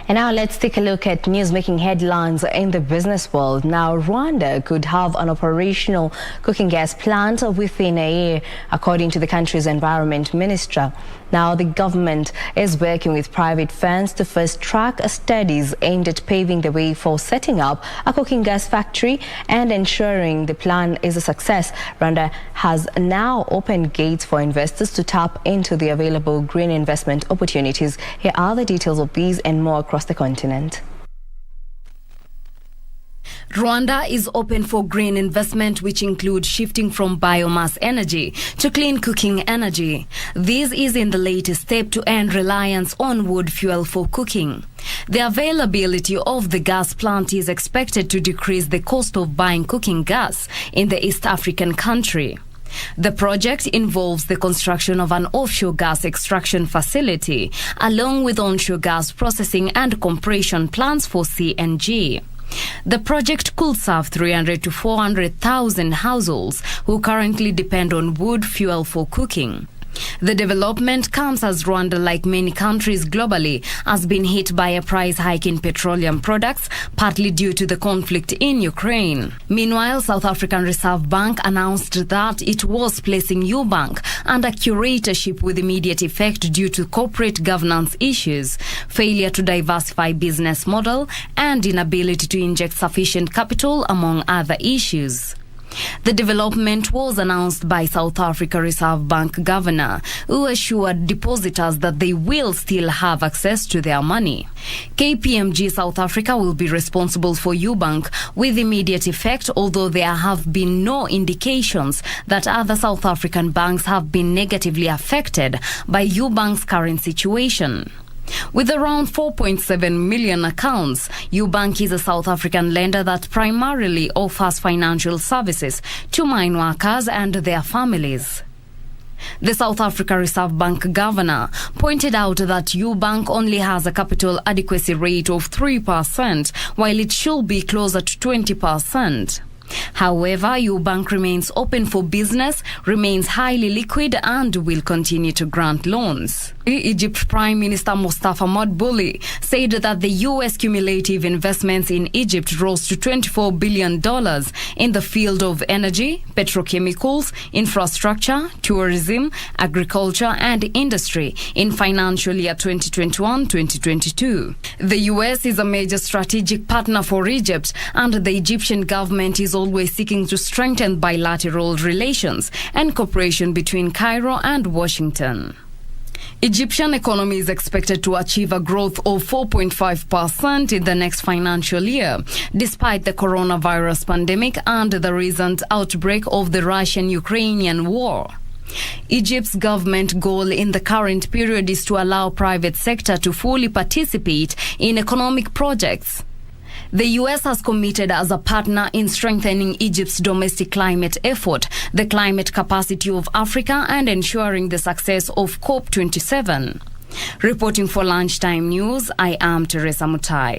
And now let's take a look at news making headlines in the business world. Now, Rwanda could have an operational cooking gas plant within a year, according to the country's environment minister. Now, the government is working with private firms to fast-track studies aimed at paving the way for setting up a cooking gas factory and ensuring the plan is a success. Rwanda has now opened gates for investors to tap into the available green investment opportunities. Here are the details of these and more across the continent. Rwanda is open for green investment, which includes shifting from biomass energy to clean cooking energy. This is in the latest step to end reliance on wood fuel for cooking. The availability of the gas plant is expected to decrease the cost of buying cooking gas in the East African country. The project involves the construction of an offshore gas extraction facility, along with onshore gas processing and compression plants for CNG. The project could serve 300 to 400,000 households who currently depend on wood fuel for cooking. The development comes as Rwanda, like many countries globally, has been hit by a price hike in petroleum products, partly due to the conflict in Ukraine. Meanwhile, South African Reserve Bank announced that it was placing Ubank under curatorship with immediate effect due to corporate governance issues, failure to diversify business model, and inability to inject sufficient capital, among other issues. The development was announced by South Africa Reserve Bank Governor, who assured depositors that they will still have access to their money. KPMG South Africa will be responsible for Ubank with immediate effect, although there have been no indications that other South African banks have been negatively affected by Ubank's current situation. With around 4.7 million accounts, Ubank is a South African lender that primarily offers financial services to mine workers and their families. The South Africa Reserve Bank governor pointed out that Ubank only has a capital adequacy rate of 3%, while it should be closer to 20%. However, Ubank remains open for business, remains highly liquid, and will continue to grant loans. Egypt Prime Minister Mustafa Madbouli said that the U.S. cumulative investments in Egypt rose to $24 billion in the field of energy, petrochemicals, infrastructure, tourism, agriculture, and industry in financial year 2021-2022. The U.S. is a major strategic partner for Egypt, and the Egyptian government is always seeking to strengthen bilateral relations and cooperation between Cairo and Washington. Egyptian economy is expected to achieve a growth of 4.5% in the next financial year, despite the coronavirus pandemic and the recent outbreak of the Russian-Ukrainian war. Egypt's government goal in the current period is to allow private sector to fully participate in economic projects. The U.S. has committed as a partner in strengthening Egypt's domestic climate effort, the climate capacity of Africa, and ensuring the success of COP27. Reporting for Lunchtime News, I am Teresa Mutai.